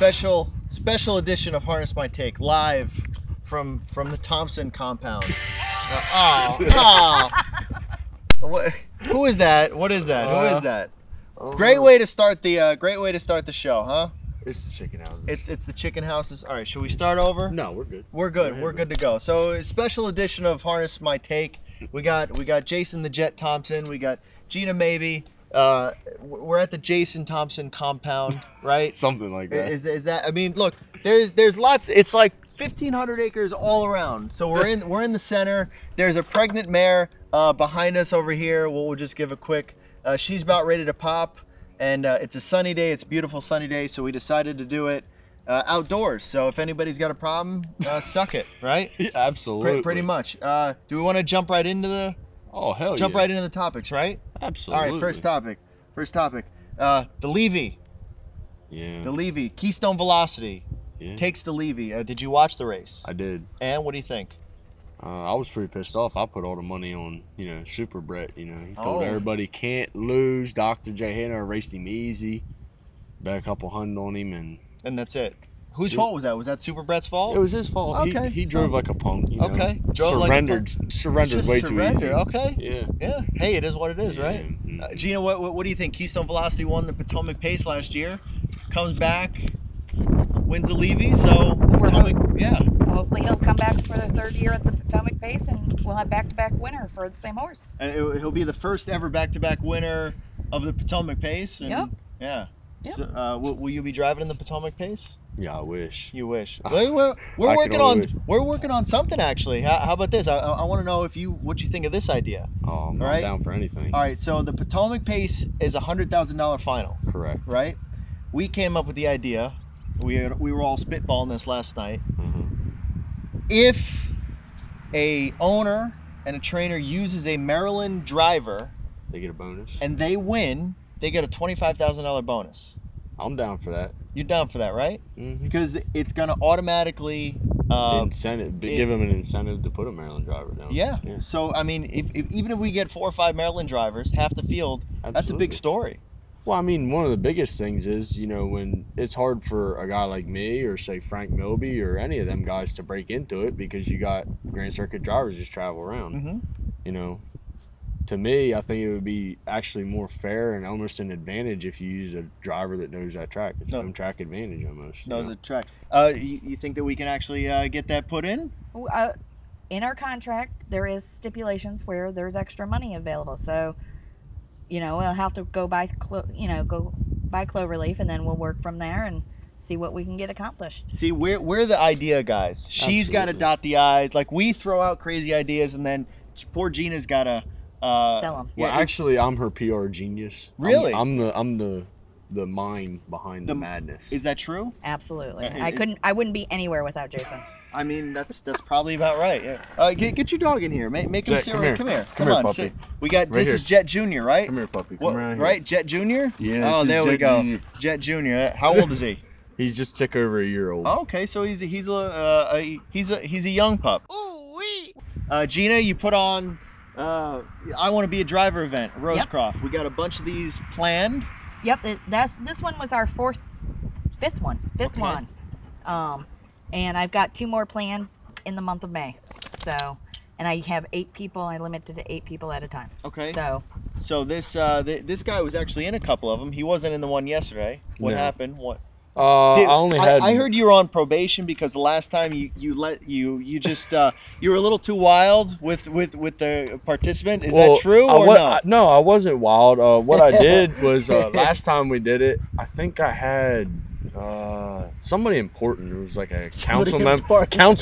special edition of Harness My Take, live from the Thompson compound. What, who is that? What is that? Who is that? Great way to start the show, huh? It's the chicken houses. It's the chicken houses. All right, should we start over? No, we're good. We're good. We're good to go. So, a special edition of Harness My Take. We got Jason the Jet Thompson. We got Gina Maybee. We're at the Jason Thompson compound, right? Something like that. Is that? I mean, look, there's lots. It's like 1,500 acres all around. So we're in the center. There's a pregnant mare behind us over here. We'll just give a quick. She's about ready to pop, and it's a sunny day. It's a beautiful sunny day, so we decided to do it outdoors. So if anybody's got a problem, suck it, right? Yeah, absolutely. Pretty much. Do we want to jump right into the? Oh hell Jump right into the topics, right? Absolutely. All right, first topic. The Levy. Yeah. The Levy. Keystone Velocity takes the Levy. Did you watch the race? I did. And what do you think? I was pretty pissed off. I put all the money on, Superbred. He told everybody can't lose. Dr. J. Hanna raced him easy. Bet a couple $100 on him, and that's it. Whose fault was that? Was that Superbred's fault? It was his fault. Okay. He drove like a punk. Okay. Surrendered way too easy. Okay. Yeah. Hey, it is what it is, right? Mm-hmm. Gina, what do you think? Keystone Velocity won the Potomac Pace last year. Comes back, wins the Levy. So Potomac, Hopefully he'll come back for the third year at the Potomac Pace, and we'll have back-to-back winner for the same horse. He'll be the first ever back-to-back winner of the Potomac Pace. And, yep. Yeah. Yep. So, will you be driving in the Potomac Pace? Yeah, I wish. You wish. We're working on something actually. How about this? I want to know what you think of this idea. Oh, I'm not down for anything. All right. So the Potomac Pace is $100,000 final. Correct. Right. We came up with the idea. We were all spitballing this last night. Mm-hmm. If a owner and a trainer uses a Maryland driver, they get a bonus. And they win, they get a $25,000 bonus. I'm down for that. You're down for that, right? Mm-hmm. Because it's going to automatically give them an incentive to put a Maryland driver down. Yeah. So I mean, even if we get 4 or 5 Maryland drivers, half the field, that's a big story. Well, I mean, one of the biggest things is, when it's hard for a guy like me or say Frank Milby or any of them guys to break into it because you got Grand Circuit drivers just travel around. Mm-hmm. To me, I think it would be actually more fair and almost an advantage if you use a driver that knows that track. It's home track advantage almost. Knows the track. You think that we can actually get that put in? In our contract, there is stipulations where there's extra money available. So, we'll have to go by Cloverleaf, and then we'll work from there and see what we can get accomplished. See, we're the idea guys. She's got to dot the I's. Like, we throw out crazy ideas, and then poor Gina's got to sell them. Well, actually, I'm her PR genius. Really? I'm the mind behind the madness. Is that true? Absolutely. I wouldn't be anywhere without Jason. I mean, that's probably about right. Yeah. Get your dog in here. Make him sit right. Come here. Come on, puppy. sit. We got this is Jet Jr., right? Come here, puppy. Come around here. Right, Jet Jr. Yeah. Oh, there we go. Jr. Jet Jr. How old is he? He's just tick over a year old. Oh, okay, so he's a young pup. Ooh wee. Gina, you put on. I want to be a driver event, Rosecroft. Yep. We got a bunch of these planned. Yep, this one was our fifth one. And I've got 2 more planned in the month of May. So, and I have 8 people. I limit it to 8 people at a time. Okay. So this guy was actually in a couple of them. He wasn't in the one yesterday. What happened? What? I heard you were on probation because the last time you just you were a little too wild with the participants. Is that true or not? No, I wasn't wild. What I did was last time we did it, I think I had somebody important. It was like a council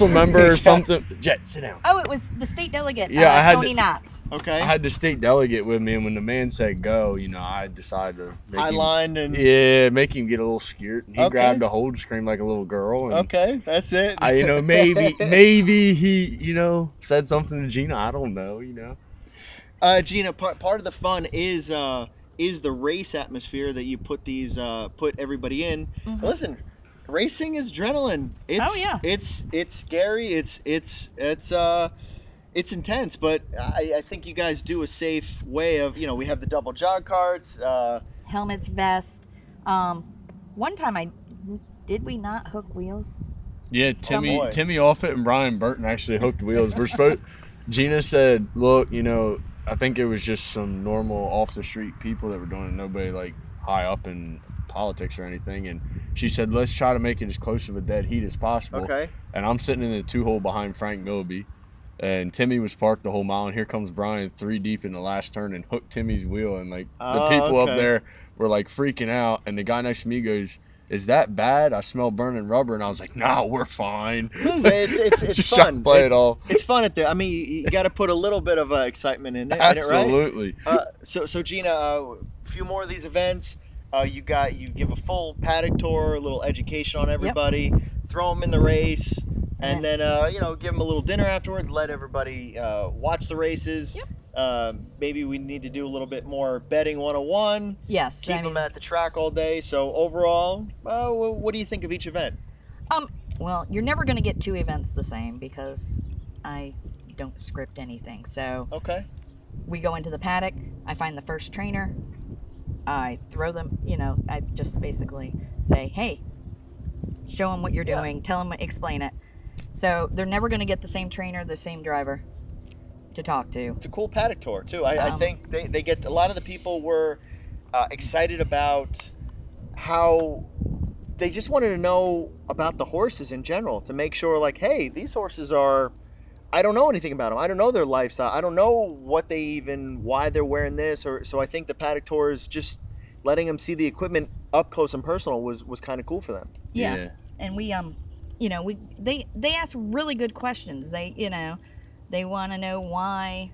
member or something. Jet, sit down. Oh, it was the state delegate. Yeah, I had Tony Knotts. Okay. I had the state delegate with me, and when the man said go, I decided to make him get a little scared. And he grabbed a hold, screamed like a little girl. And okay, that's it. maybe he said something to Gina. I don't know. Gina, part of the fun is the race atmosphere that you put everybody in. Mm-hmm. Listen, racing is adrenaline. It's scary. It's intense, but I think you guys do a safe way of, we have the double jog carts, helmets, vest. One time I Did we not hook wheels? Yeah, Timmy Offit and Brian Burton actually hooked wheels. Gina said, look, you know, I think it was just some normal off the street people that were doing it. Nobody like high up in politics or anything. And she said, let's try to make it as close of a dead heat as possible. Okay. And I'm sitting in the 2-hole behind Frank Millaby. And Timmy was parked the whole mile. And here comes Brian 3 deep in the last turn and hooked Timmy's wheel. And like the people up there were like freaking out. And the guy next to me goes, is that bad? I smell burning rubber. And I was like, no, we're fine. It's fun. Play it all. It's fun at the. I mean, you got to put a little bit of excitement in it. Absolutely. Right? So Gina, a few more of these events. You give a full paddock tour, a little education on everybody, throw them in the race, and then give them a little dinner afterwards. Let everybody watch the races. Yep. Maybe we need to do a little bit more betting 101. Yes. Keep them at the track all day. So overall, what do you think of each event? Well, you're never going to get 2 events the same because I don't script anything. So we go into the paddock. I find the first trainer. I throw them. I just basically say, hey, show them what you're doing. Tell them, explain it. So they're never going to get the same trainer, the same driver to talk to. It's a cool paddock tour too. I think they get a lot of the people were excited about how they just wanted to know about the horses in general, to make sure like, hey, these horses are, I don't know anything about them. I don't know their lifestyle. I don't know why they're wearing this. So I think the paddock tour is just letting them see the equipment up close and personal was kind of cool for them. Yeah. And we they ask really good questions. They want to know why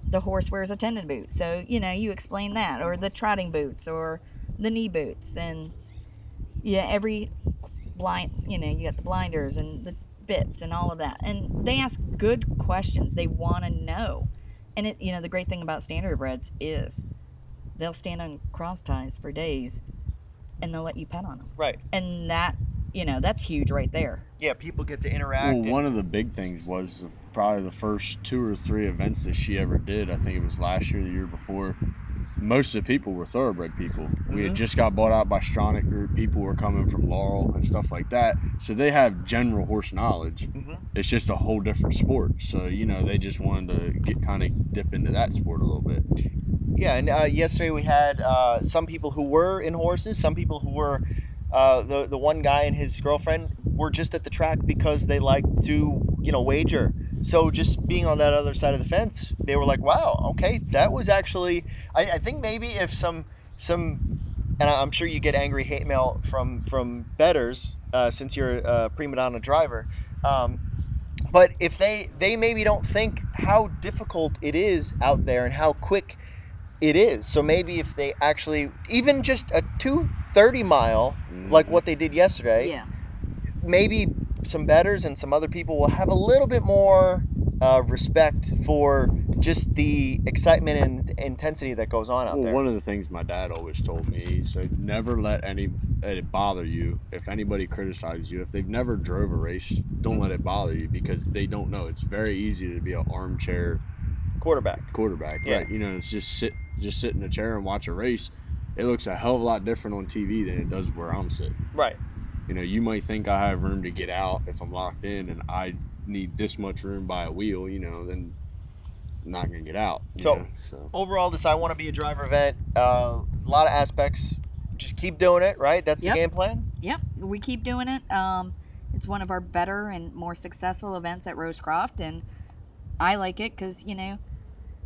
the horse wears a tendon boot. So, you explain that, or the trotting boots, or the knee boots, and every blind, you got the blinders and the bits and all of that. And they ask good questions. They want to know. And the great thing about Standardbreds is they'll stand on cross ties for days and they'll let you pet on them. Right. And that, that's huge right there. Yeah, people get to interact. Well, one of the big things was probably the first 2 or 3 events that she ever did. I think it was last year, the year before. Most of the people were thoroughbred people. We had just got bought out by Stronach Group. People were coming from Laurel and stuff like that. So they have general horse knowledge. It's just a whole different sport. So, they just wanted to dip into that sport a little bit. Yeah, and yesterday we had some people who were in horses, some people who were, the one guy and his girlfriend were just at the track because they like to, wager. So just being on that other side of the fence, they were like, wow, okay, that was actually, I think maybe if some, and I'm sure you get angry hate mail from bettors since you're a prima donna driver, but if they maybe don't think how difficult it is out there and how quick it is. So maybe if they actually, even just a 2:30 mile, like what they did yesterday, maybe some bettors and some other people will have a little bit more respect for just the excitement and intensity that goes on out there. One of the things my dad always told me, he said, never let it bother you if anybody criticizes you. If they've never drove a race, don't let it bother you, because they don't know. It's very easy to be an armchair quarterback, right? It's just sit in a chair and watch a race. It looks a hell of a lot different on TV than it does where I'm sitting. Right. You might think I have room to get out if I'm locked in, and I need this much room by a wheel, then I'm not going to get out. So overall, this I Want to Be a Driver event, a lot of aspects. Just keep doing it, right? That's the game plan? Yep, we keep doing it. It's one of our better and more successful events at Rosecroft, and I like it because,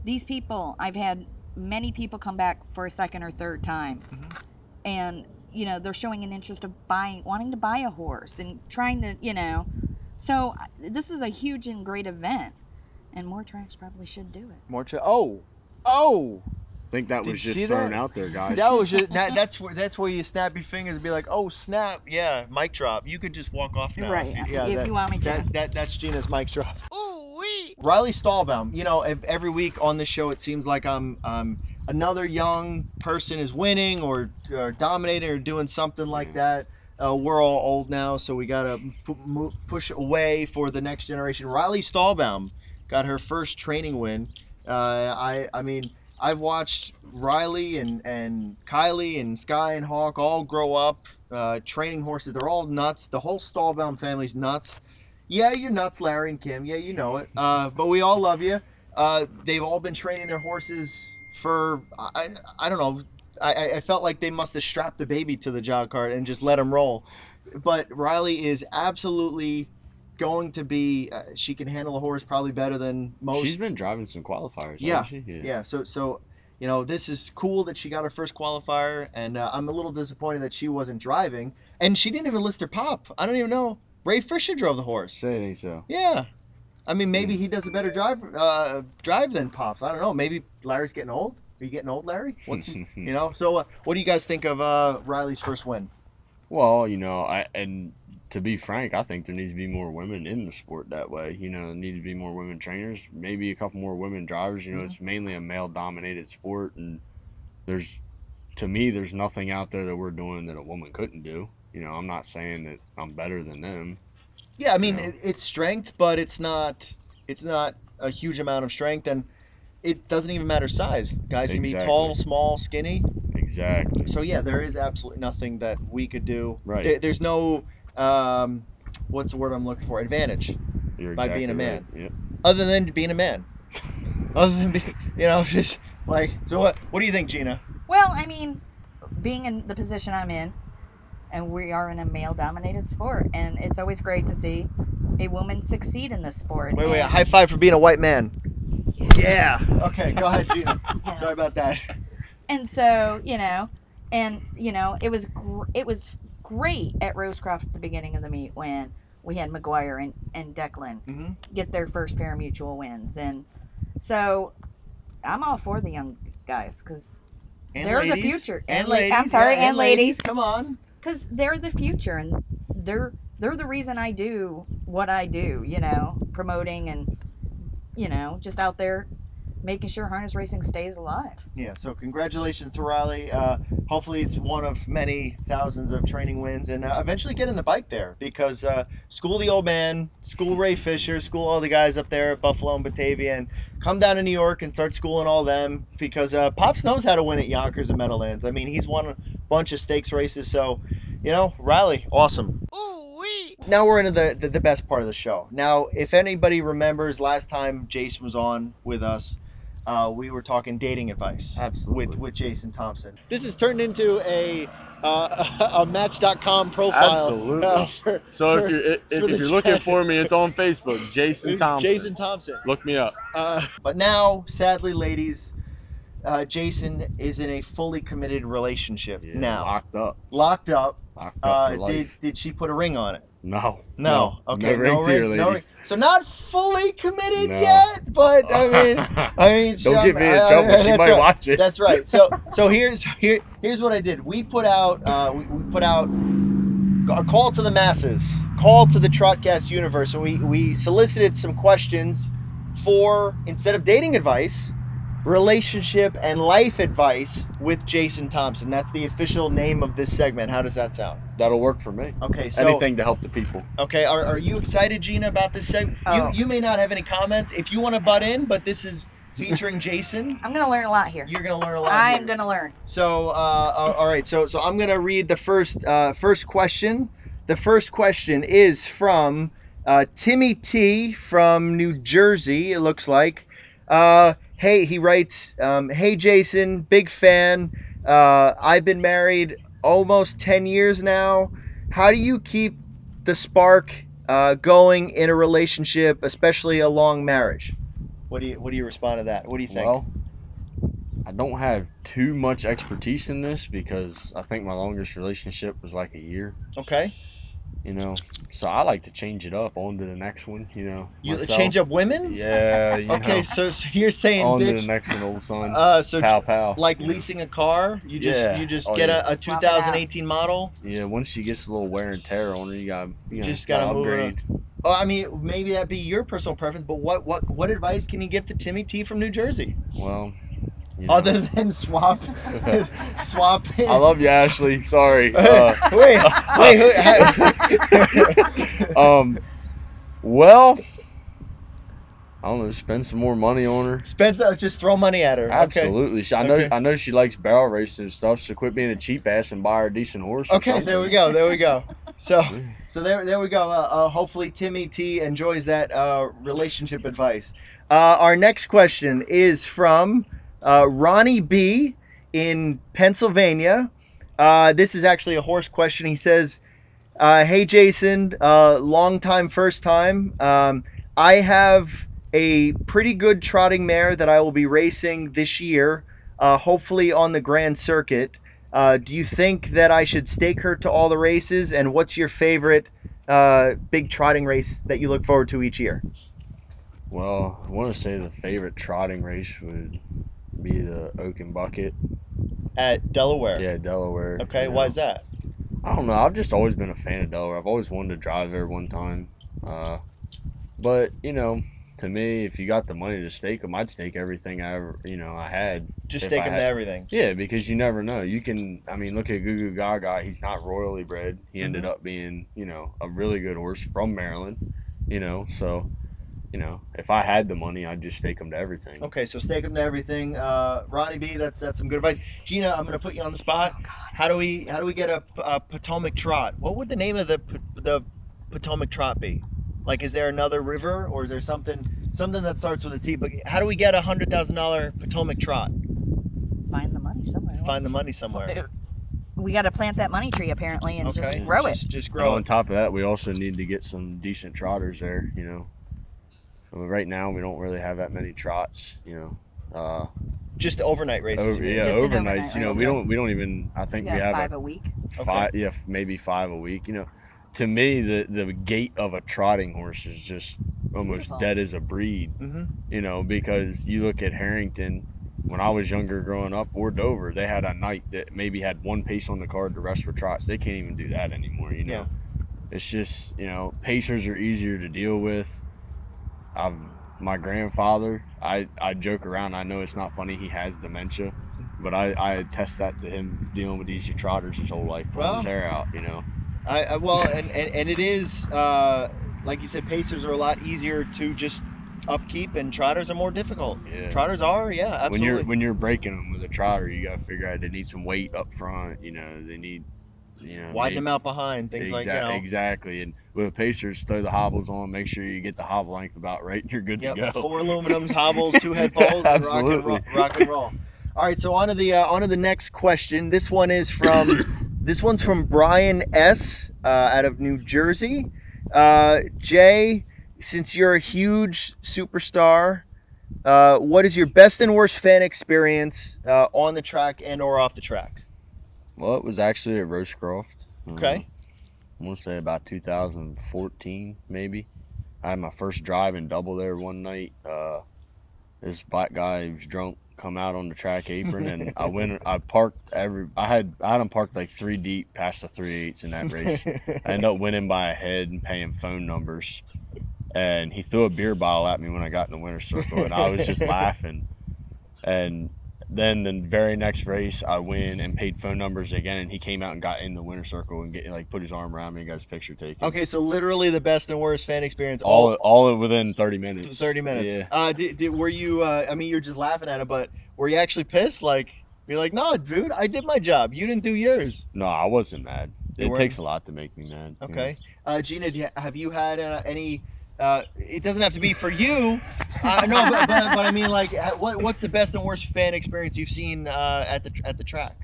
these people, I've had many people come back for a second or third time, and they're showing an interest of wanting to buy a horse and trying to, so this is a huge and great event, and more tracks probably should do it. I think that was just thrown out there, guys. That was just that's where you snap your fingers and be like, oh snap, yeah, mic drop. You could just walk off now. Right. If you want me to. That's Gina's mic drop. Ooh-wee. Riley-Stalbaum. Every week on this show, it seems like I'm another young person is winning or dominating or doing something like that. We're all old now, so we gotta push away for the next generation. Riley-Stalbaum got her first training win. I mean, I've watched Riley and Kylie and Sky and Hawk all grow up training horses. They're all nuts. The whole Stalbaum family's nuts. Yeah, you're nuts, Larry and Kim. Yeah, you know it. But we all love you. They've all been training their horses for, I don't know. I felt like they must have strapped the baby to the jog cart and just let him roll. But Riley is absolutely going to be, she can handle a horse probably better than most. She's been driving some qualifiers, yeah, hasn't she? Yeah. So you know, this is cool that she got her first qualifier, and I'm a little disappointed that she wasn't driving, and she didn't even list her pop. I don't even know. Ray Fisher drove the horse. Say it ain't so. Yeah. I mean, maybe he does a better drive than Pops. I don't know. Maybe Larry's getting old. Are you getting old, Larry? What's you know? So, what do you guys think of Riley's first win? Well, you know, and to be frank, I think there needs to be more women in the sport that way. You know, there need to be more women trainers, maybe a couple more women drivers. You know, it's mainly a male-dominated sport, and to me, there's nothing out there that we're doing that a woman couldn't do. You know, I'm not saying that I'm better than them. Yeah, I mean, it's strength, but it's not a huge amount of strength, and it doesn't even matter size. Guys can be tall, small, skinny. Exactly. So yeah, there is absolutely nothing that we could do. Right. There's no what's the word I'm looking for? Advantage. You're by exactly being a man. Right. Yep. Other than being a man. Other than being, you know, just like, so what do you think, Gina? Well, I mean, being in the position I'm in, and we are in a male-dominated sport, and it's always great to see a woman succeed in this sport. Wait, a high five for being a white man. Yeah. Okay, go ahead, Gina. Yes. Sorry about that. And so, you know, it was great at Rosecroft at the beginning of the meet when we had McGuire and Declan get their first pari-mutuel wins. And so I'm all for the young guys because they're the future. And ladies. I'm sorry, yeah, and ladies. Come on. Because they're the future, and they're the reason I do what I do, you know, promoting and, you know, just out there making sure harness racing stays alive. Yeah, so congratulations to Riley. Hopefully it's one of many thousands of training wins, and eventually get in the bike there, because school the old man, school Ray Fisher, school all the guys up there at Buffalo and Batavia, and come down to New York and start schooling all them, because Pops knows how to win at Yonkers and Meadowlands. I mean, he's won a bunch of stakes races, so, you know, Riley, awesome. Now we're into the best part of the show. Now, if anybody remembers last time Jason was on with us, we were talking dating advice. Absolutely. with Jason Thompson. This has turned into a Match.com profile. Absolutely. So if you're looking for me, it's on Facebook, Jason Thompson. Jason Thompson. Look me up. But now, sadly, ladies, Jason is in a fully committed relationship now. Locked up. Did she put a ring on it? No. Okay. No ring. So not fully committed yet, but I mean. Don't get me in trouble. She might watch it. That's right. So here's what I did. We put out a call to the masses, call to the TrotCast universe, and we solicited some questions for, instead of dating advice, relationship and life advice with Jason Thompson. That's the official name of this segment. How does that sound? That'll work for me. Okay, so anything to help the people. Okay, are you excited, Gina, about this segment? Oh. You may not have any comments if you want to butt in, but this is featuring Jason. I'm gonna learn a lot here. You're gonna learn a lot. I'm gonna learn. So all right, so I'm gonna read the first question. The first question is from Timmy Tee from New Jersey, it looks like. Hey, he writes, hey Jason, big fan. I've been married almost 10 years now. How do you keep the spark going in a relationship, especially a long marriage? What do you respond to that? What do you think? Well, I don't have too much expertise in this because I think my longest relationship was like a year. Okay. You know, so I like to change it up on to the next one, you know. You change up women? Yeah, you okay, know. So you're saying, on bitch, to the next one, old son. So pow. Like leasing a car? You just get a 2018 model? Yeah, once she gets a little wear and tear on her, you just gotta upgrade. Oh, I mean, maybe that'd be your personal preference, but what advice can you give to Timmy Tee from New Jersey? Well, you know. Other than swap. I love you, Ashley. Sorry. Wait. Well, don't know, spend some more money on her. Just throw money at her. Absolutely. Okay. I know she likes barrel racing and stuff, so quit being a cheap ass and buy her a decent horse. Okay, there we go. So there we go. Hopefully Timmy Tee enjoys that relationship advice. Our next question is from Ronnie B in Pennsylvania. This is actually a horse question. He says, hey Jason, long time, first time. I have a pretty good trotting mare that I will be racing this year, hopefully on the Grand Circuit. Do you think that I should stake her to all the races? And what's your favorite big trotting race that you look forward to each year? Well, I want to say the favorite trotting race would be the Oak and Bucket. At Delaware? Yeah, Delaware. Okay, why is that? I don't know. I've just always been a fan of Delaware. I've always wanted to drive there one time. But, you know, to me, if you got the money to stake them, I'd stake everything I ever, I had. Just stake them to everything. Yeah, because you never know. You can, look at Goo Goo Gaga. He's not royally bred. He ended up being, a really good horse from Maryland, so, if I had the money, I'd just stake them to everything. Okay, so stake them to everything. Ronnie B, that's some good advice. Gina, I'm going to put you on the spot. How do we get a Potomac trot? What would the name of the Potomac trot be? Like, is there another river, or is there something that starts with a T? But how do we get a $100,000 Potomac trot? Find the money somewhere. Find the money somewhere. We got to plant that money tree apparently and just grow it. Just grow it. On top of that, we also need to get some decent trotters there. Right now we don't really have that many trots. Just overnight races. Overnights. We don't even. I think we have 5 a week. Maybe 5 a week. To me, the gait of a trotting horse is just almost dead as a breed. Because you look at Harrington, when I was younger growing up, or Dover, they had a night that maybe had one pace on the card, the rest were trots. They can't even do that anymore. Yeah. It's just pacers are easier to deal with. My grandfather, I joke around. I know it's not funny. He has dementia, but I attest that to him dealing with these trotters his whole life, pulling his hair out. And it is like you said, pacers are a lot easier to just upkeep, and trotters are more difficult. Yeah. Trotters are, absolutely. When you're breaking them with a trotter, you gotta figure out they need some weight up front. They need, widen them out behind, things like that. Exactly. And with pacers, throw the hobbles on. Make sure you get the hobble length about right, and you're good to go. 4 aluminums, hobbles, 2 head poles, and rock and roll. All right, so on to the next question. This one's from Brian S. Out of New Jersey. Jay, since you're a huge superstar, what is your best and worst fan experience on the track and or off the track? Well, it was actually at Rosecroft. Okay. I want to say about 2014, maybe. I had my first drive and double there one night. This black guy who was drunk come out on the track apron, and I parked I had him parked like 3 deep past the 3/8 in that race. I ended up winning by a head and paying phone numbers, and he threw a beer bottle at me when I got in the winner's circle, and I was just laughing. And then the very next race I win and paid phone numbers again, and he came out and got in the winner's circle and put his arm around me and got his picture taken. Okay, so literally the best and worst fan experience all within 30 minutes. 30 minutes. Yeah. Were you you're just laughing at it, but were you actually pissed? You're like, no, dude, I did my job. You didn't do yours. No, I wasn't mad. It takes a lot to make me mad. Okay. Gina, have you had any it doesn't have to be for you. No, but I mean, what's the best and worst fan experience you've seen at the track?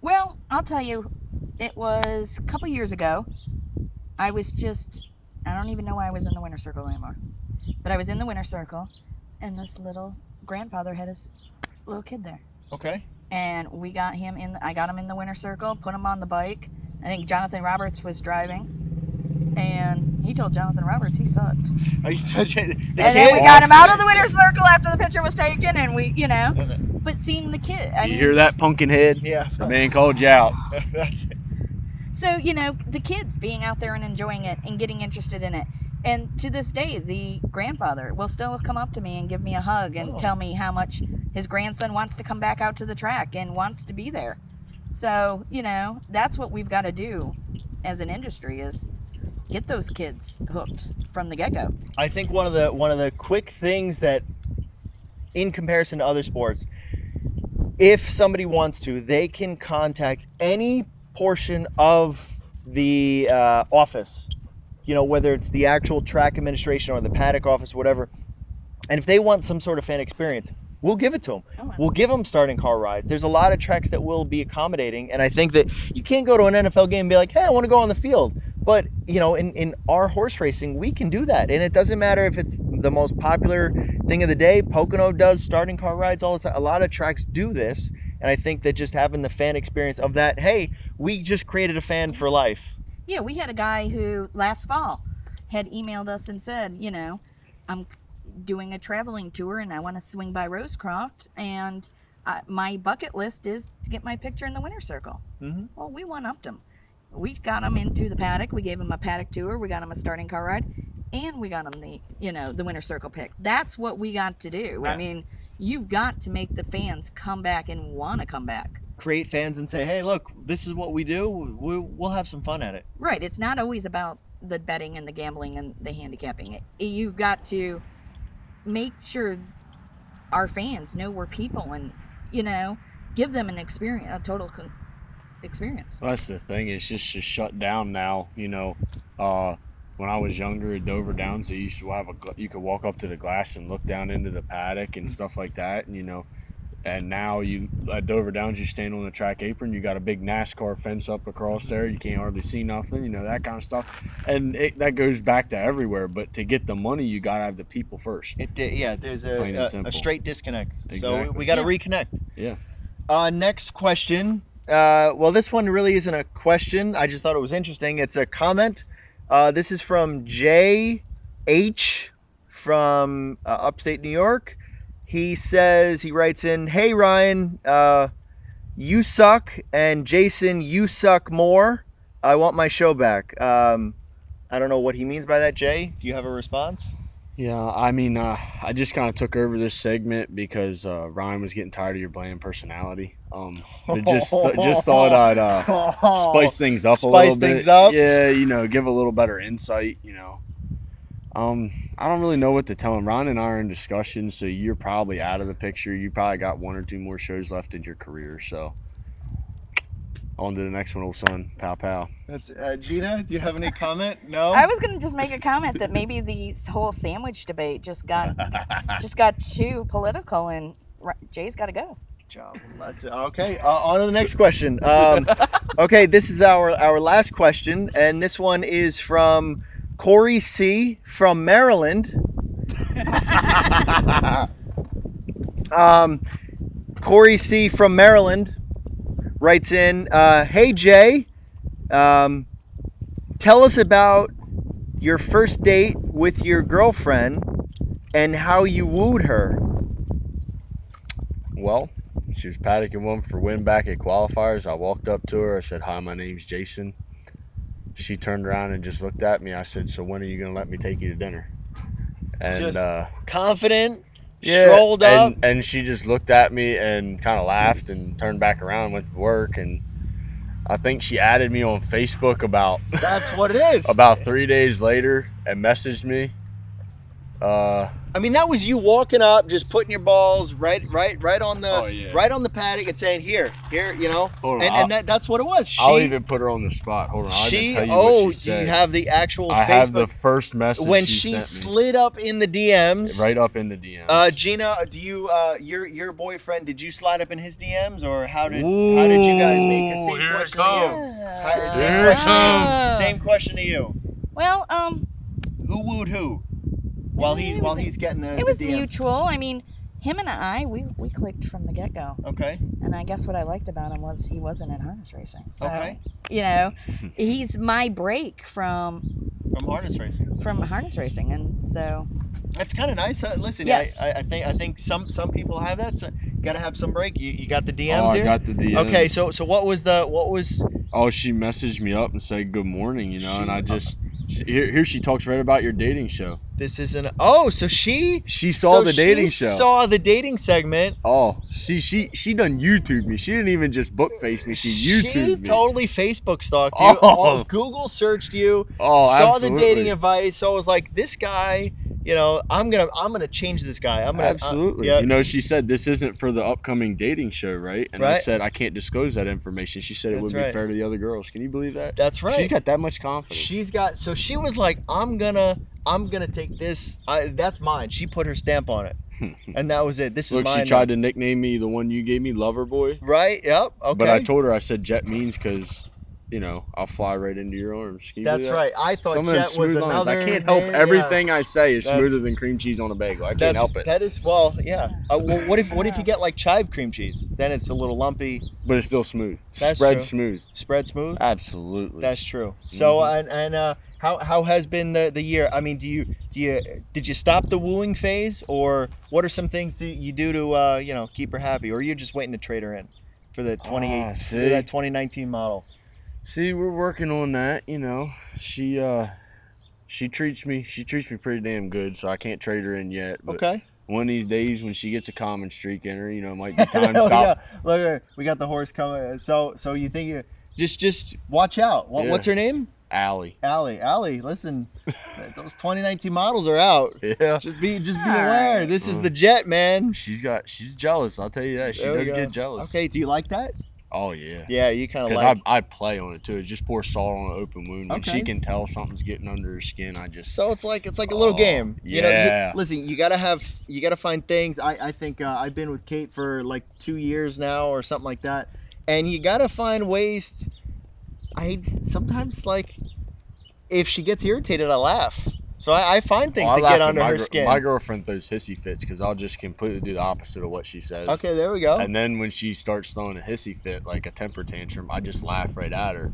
Well, I'll tell you, it was a couple years ago. I don't even know why I was in the winner's circle anymore, but I was in the winner's circle, and this little grandfather had his little kid there. Okay. And I got him in the winner's circle, put him on the bike. I think Jonathan Roberts was driving, and he told Jonathan Roberts he sucked. And then we got him out of the winner's circle after the picture was taken, and but seeing the kid, you hear that, pumpkin head? Yeah. The man called you out. That's it. So, the kids being out there and enjoying it and getting interested in it. And to this day, the grandfather will still come up to me and give me a hug and tell me how much his grandson wants to come back out to the track and wants to be there. So, that's what we've got to do as an industry is get those kids hooked from the get-go. I think one of the quick things that, in comparison to other sports, if somebody wants to, they can contact any portion of the office, you know, whether it's the actual track administration or the paddock office, whatever. And if they want some sort of fan experience, we'll give it to them. Oh, wow. We'll give them starting car rides. There's a lot of tracks that will be accommodating, and I think that you can't go to an NFL game and be like, hey, I want to go on the field. But, you know, in our horse racing, we can do that. And it doesn't matter if it's the most popular thing of the day. Pocono does starting car rides all the time. A lot of tracks do this. And I think that just having the fan experience of that, hey, we just created a fan for life. Yeah, we had a guy who last fall had emailed us and said, you know, I'm doing a traveling tour and I want to swing by Rosecroft, and my bucket list is to get my picture in the winner's circle. Mm-hmm. Well, we one-upped him. We got him into the paddock. We gave him a paddock tour. We got him a starting car ride, and we got him the winner's circle pick. That's what we got to do. Yeah. I mean, you've got to make the fans come back and want to come back. Create fans and say, hey, look, this is what we do. We'll have some fun at it. Right. It's not always about the betting and the gambling and the handicapping. You've got to make sure our fans know we're people, and, you know, give them an experience, a total experience. Well, that's the thing. It's just shut down now. You know, when I was younger at Dover Downs, they used to have you could walk up to the glass and look down into the paddock and stuff like that. And, you know, and now at Dover Downs, you stand on the track apron, you got a big NASCAR fence up across there. You can't hardly see nothing, you know, that kind of stuff. And that goes back to everywhere. But to get the money, you got to have the people first. There's a straight disconnect. Exactly. So we got to reconnect. Yeah. Next question. Well, this one really isn't a question. I just thought it was interesting. It's a comment. This is from J.H. from upstate New York. He writes in, hey, Ryan, you suck, and Jason, you suck more. I want my show back. I don't know what he means by that, Jay. Do you have a response? Yeah, I mean, I just kind of took over this segment because Ryan was getting tired of your bland personality. But just thought I'd spice things up a little bit. Spice things up? Yeah, you know, give a little better insight, you know. I don't really know what to tell him. Ryan and I are in discussion, so you're probably out of the picture. You probably got 1 or 2 more shows left in your career, so on to the next one, old son. Pow, pow. That's Gina, do you have any comment? No? I was going to just make a comment that maybe the whole sandwich debate just got too political, and Jay's got to go. Good job. Okay, on to the next question. Okay, this is our last question, and this one is from Cory C from Maryland. Cory C from Maryland writes in, hey Jay, tell us about your first date with your girlfriend and how you wooed her. Well, she was paddocking one for win back at qualifiers. I walked up to her. I said, hi, my name's Jason. She turned around and just looked at me. I said, so when are you going to let me take you to dinner? And just confident, strolled up. And she just looked at me and kind of laughed and turned back around and went to work. And I think she added me on Facebook about that's what it is. About 3 days later and messaged me. I mean, that was you walking up, just putting your balls right on the right on the paddock and saying, here, you know. And that's what it was. I'll even put her on the spot. Hold on, I'll even tell you what she said. Do you have the actual I have the first message when she sent slid up in the DMs. Right up in the DMs. Gina, do you your boyfriend, did you slide up in his DMs, or how did you guys meet? Same question to you. Well, who wooed who? While he's getting the it was DM. mutual. I mean, him and I, we clicked from the get-go. Okay. And I guess what I liked about him was he wasn't in harness racing. So, okay. You know, he's my break from harness racing. From harness racing, and so. That's kind of nice. Listen, yes. I think some people have that. So you gotta have some break. You got the DMs here? I got the DMs. Okay, so what was? Oh, she messaged me up and said good morning, you know, and I just Here she talks right about your dating show. This isn't. Oh, so she saw the dating show. Saw the dating segment. Oh, she done YouTube me. She didn't even just book face me. She YouTubed me. Totally Facebook stalked you. Oh. Google searched you. Oh, saw absolutely. the dating advice. So I was like, this guy. You know, I'm gonna change this guy. Absolutely. Yeah. You know, she said this isn't for the upcoming dating show, right? And I Right. said I can't disclose that information. She said it wouldn't be fair to the other girls. Can you believe that? That's right. She's got that much confidence. So she was like, I'm gonna take this. That's mine. She put her stamp on it, and that was it. This Look, is mine. she tried to nickname me the one you gave me, Lover Boy. Right. Yep. Okay. But I told her, I said Jet means because, you know, I'll fly right into your arms. That's right. I thought Some of them Jet was smooth lines. another I can't help name. everything I say is smoother than cream cheese on a bagel. I can't help it. That is, well, yeah. Well, what if you get like chive cream cheese? Then it's a little lumpy. But it's still smooth. That's Spread true. smooth. Spread smooth. Absolutely. That's true. So how has been the year? I mean, did you stop the wooing phase, or what are some things that you do to keep her happy, or you're just waiting to trade her in for the 2019 model? See, we're working on that. You know, she treats me pretty damn good, so I can't trade her in yet. But okay. One of these days when she gets a common streak in her, you know, it might be time to stop. Yeah. Look, we got the horse coming. So you think just watch out. What's her name? Allie. Allie, listen, those 2019 models are out. Yeah. Just be aware. This is the Jet, man. She's jealous. I'll tell you that. She does get jealous. Okay. Do you like that? Oh yeah. Yeah, you kind of like. like. I play on it too. Just pour salt on an open wound. When she can tell something's getting under her skin, I just. So it's like a little game. You yeah. know, listen, you gotta find things. I think I've been with Kate for like 2 years now or something like that, and you gotta find ways. Sometimes like, if she gets irritated, I laugh. So I find things that get under her skin. My girlfriend throws hissy fits because I'll just completely do the opposite of what she says. Okay, there we go. And then when she starts throwing a hissy fit, like a temper tantrum, I just laugh right at her.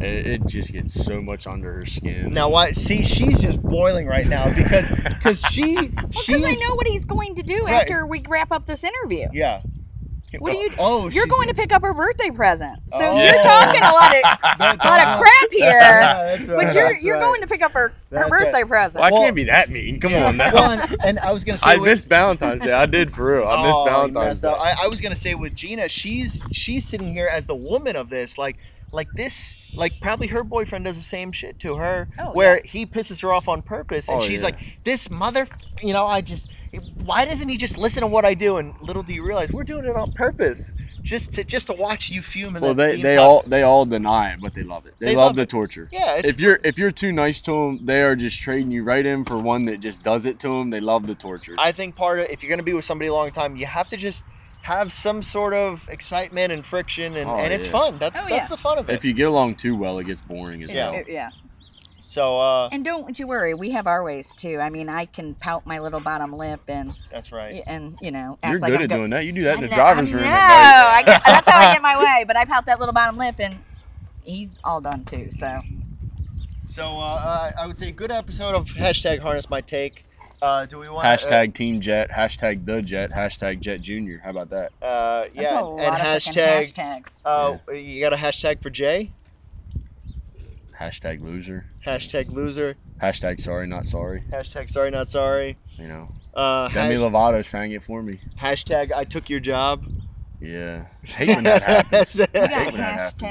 It just gets so much under her skin. Now, why? See, she's just boiling right now because she. Because I know what he's going to do after we wrap up this interview. Yeah. What do you? Oh, you're going to pick up her birthday present. So Oh. you're talking a lot of crap here. That's right, But you're going to pick up her birthday present. Well, I can't be that mean. Come on now. Well, and I was gonna say I missed Valentine's Day. I did for real. I missed Valentine's Day. I was gonna say with Gina, she's sitting here as the woman of this, like this, like probably her boyfriend does the same shit to her, where he pisses her off on purpose, and she's like, this mother, why doesn't he just listen to what I do? And little do you realize we're doing it on purpose, just to watch you fume. Well, they all deny it, but they love it. They love the torture. Yeah. If you're too nice to them, they are just trading you right in for one that just does it to them. They love the torture. I think if you're gonna be with somebody a long time, you have to just have some sort of excitement and friction, and it's fun. That's the fun of it. If you get along too well, it gets boring as well. Yeah. So and don't you worry, we have our ways too. I mean, I can pout my little bottom lip, and that's right. And act you're like good I'm at doing that. You do that in the No, driver's room. that's how I get my way. But I pout that little bottom lip, and he's all done too. So I would say good episode of #Harness My Take. Do we want Team Jet, the Jet, Jet Junior? How about that? Yeah, that's a lot and of hashtags. You got a hashtag for Jay? #loser. #loser. #sorry not sorry. #sorry not sorry. You know. Demi Lovato sang it for me. #I took your job. Yeah. Hate when that happens. We got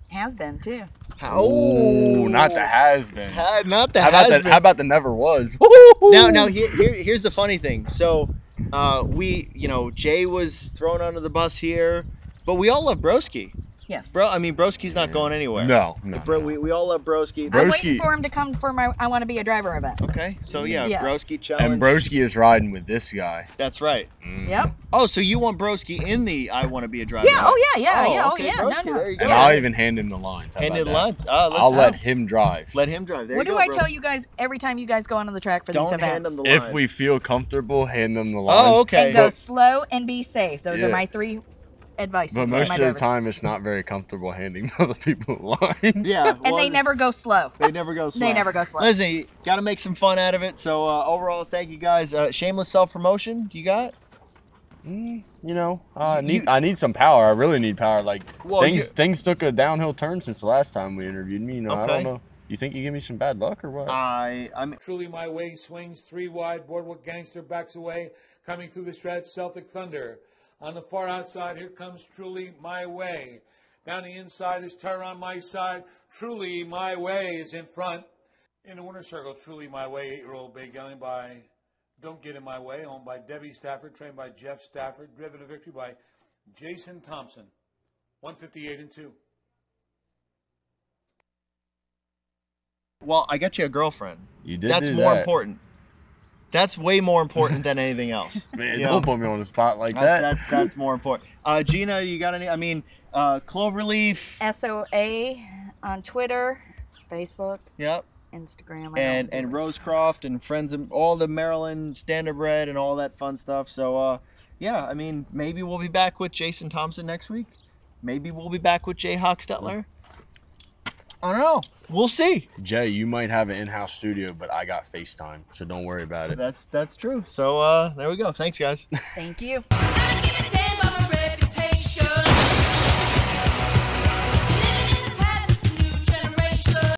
#has been too. Oh, not the has been. Not the has been. How about the never was? Now here's the funny thing. So Jay was thrown under the bus here, but we all love Broski. Yes. Broski's not going anywhere. No. We all love Broski. I'm waiting for him to come for my I Want to Be a Driver event. Okay, so Broski challenge. And Broski is riding with this guy. That's right. Yep. Oh, so you want Broski in the I Want to Be a Driver? Yeah. Right? Oh okay, yeah. Broski, No. There you go. And I'll even hand him the lines. Hand him the lines. I'll let him drive. Let him drive. There what you do go, I tell you guys every time you guys go onto the track for these events? Don't hand him the lines. If we feel comfortable, hand them the lines. Oh, okay. And go slow and be safe. Those are my 3 advice. But most of the time, it's not very comfortable handing other people lines. Yeah. And they never go slow. They never go slow. Listen, you got to make some fun out of it. So overall, thank you guys. Shameless self-promotion. Do you got? I need some power. I really need power. Like things took a downhill turn since the last time we interviewed me. I don't know. You think you give me some bad luck or what? I'm Truly My Way swings 3 wide. Boardwalk Gangster backs away. Coming through the stretch, Celtic Thunder. On the far outside, here comes Truly My Way. Down the inside is Terror on My Side. Truly My Way is in front. In the winner's circle, Truly My Way, 8-year-old bay gelding by Don't Get In My Way, owned by Debbie Stafford, trained by Jeff Stafford, driven to victory by Jason Thompson. 158-2. Well, I got you a girlfriend. You did. That's do more that. important. That's way more important than anything else. Man, You know? don't put me on the spot like that. That's more important. Gina, you got any? I mean, Cloverleaf. SOA on Twitter, Facebook, Yep. Instagram, And Rosecroft and friends of all the Maryland Standardbred and all that fun stuff. So yeah, I mean, maybe we'll be back with Jason Thompson next week. Maybe we'll be back with Jay Hochstetler. I don't know. We'll see. Jay, you might have an in-house studio, but I got FaceTime, so don't worry about it. That's true. So there we go. Thanks, guys. Thank you.